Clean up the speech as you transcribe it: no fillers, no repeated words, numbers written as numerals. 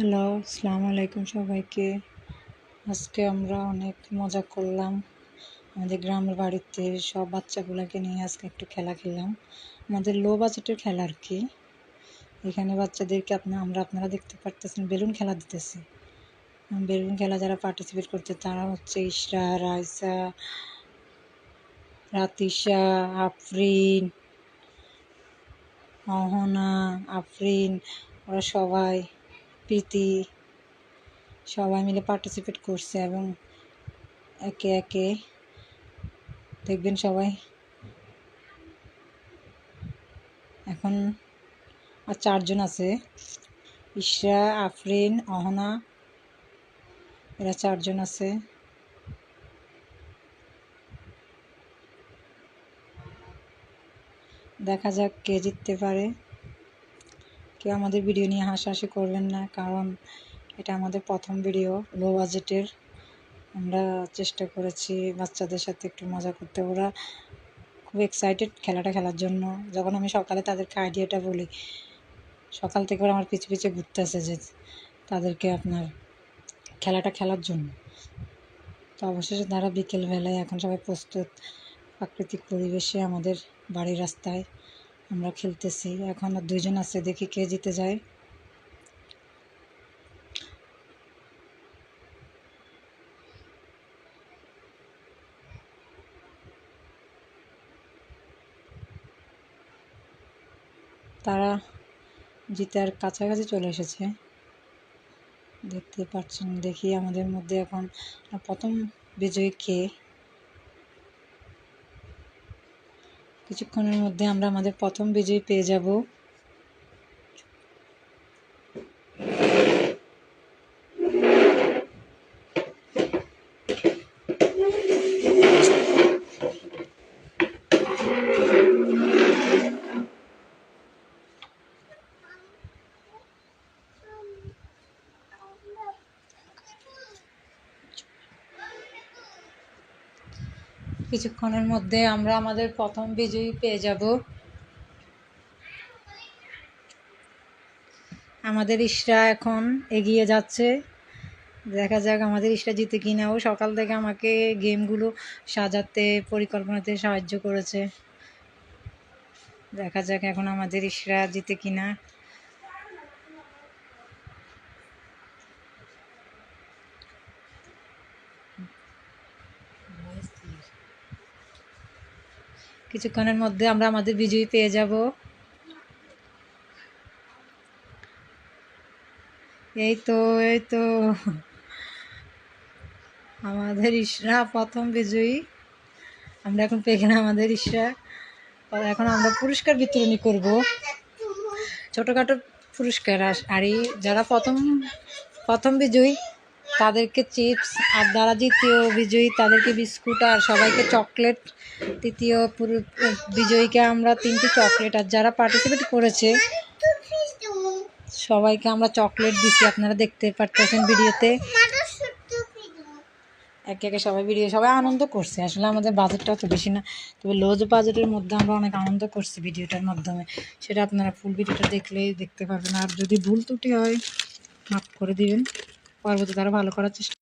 Hello, আসসালামু আলাইকুম সবাইকে। আজকে আমরা অনেক মজা করলাম। আমাদের গ্রামের বাড়িতে সব বাচ্চাগুলোকে নিয়ে আজকে একটু খেলা খেললাম। আমাদের লো বাজেটের খেলা আর কি। এখানে বাচ্চাদেরকে আপনারা দেখতে পারতেছেন বেলুন খেলা দিতেছি। বেলুন খেলা যারা পার্টিসিপেট করছে তারা হচ্ছে ইশরা, রাইসা, রাতিশা, আফরিন, অহনা, আফরিন, ওরা সবাই, প্রীতি, সবাই মিলে পার্টিসিপেট করছে এবং একে একে দেখবেন সবাই। এখন আর 4 জন আছে, ইশরা, আফরিন, অহনা, এরা 4 জন আছে। দেখা যাক কে জিততে পারে। কেউ আমাদের ভিডিও নিয়ে হাসাহাসি করবেন না, কারণ এটা আমাদের প্রথম ভিডিও লো বাজেটের। আমরা চেষ্টা করেছি বাচ্চাদের সাথে একটু মজা করতে। ওরা খুব এক্সাইটেড খেলাটা খেলার জন্য। যখন আমি সকালে তাদেরকে আইডিয়াটা বলি, সকাল থেকে ওরা আমার পিছু পিছু ঘুরতেছে যে তাদেরকে আপনার খেলাটা খেলার জন্য। তো অবশেষে তারা বিকেলবেলায় এখন সবাই প্রস্তুত। প্রাকৃতিক পরিবেশে আমাদের বাড়ির রাস্তায় আমরা খেলতেছি। এখন আর 2 জন আছে, দেখি কে জিতে যায়। তারা জিতার কাছাকাছি চলে এসেছে, দেখতে পাচ্ছেন। দেখি আমাদের মধ্যে এখন প্রথম বিজয়ী কে। কিছুক্ষণের মধ্যে আমরা আমাদের প্রথম বিজয়ী পেয়ে যাব। কিছুক্ষণের মধ্যে আমরা আমাদের প্রথম বিজয়ী পেয়ে যাব। আমাদের ইশরা এখন এগিয়ে যাচ্ছে। দেখা যাক আমাদের ইশরা জিতে কিনা। ও সকাল থেকে আমাকে গেমগুলো সাজাতে, পরিকল্পনাতে সাহায্য করেছে। দেখা যাক এখন আমাদের ইশরা জিতে কিনা। কিছুক্ষণের মধ্যে আমরা আমাদের বিজয়ী পেয়ে যাব। এই তো আমাদের ইশরা প্রথম বিজয়ী। আমরা এখন পেয়ে গেলাম আমাদের ইশরা। এখন আমরা পুরস্কার বিতরণী করব, ছোটোখাটো পুরস্কার। আর যারা প্রথম বিজয়ী তাদেরকে চিপস, আর যারা দ্বিতীয় বিজয়ী তাদেরকে বিস্কুট, আর সবাইকে চকলেট। তৃতীয় বিজয়ীকে আমরা 3টি চকলেট, আর যারা পার্টিসিপেট করেছে সবাইকে আমরা চকলেট দিচ্ছি। আপনারা দেখতে পারতেছেন ভিডিওতে। একে একে সবাই আনন্দ করছে। আসলে আমাদের বাজেটটাও তো বেশি না, তবে লো বাজেটের মধ্যে আমরা অনেক আনন্দ করছি ভিডিওটার মাধ্যমে। সেটা আপনারা ফুল ভিডিওটা দেখলেই দেখতে পাবেন। আর যদি ভুল ত্রুটি হয় মাফ করে দিবেন, পরবর্তীতে আরও ভালো করার চেষ্টা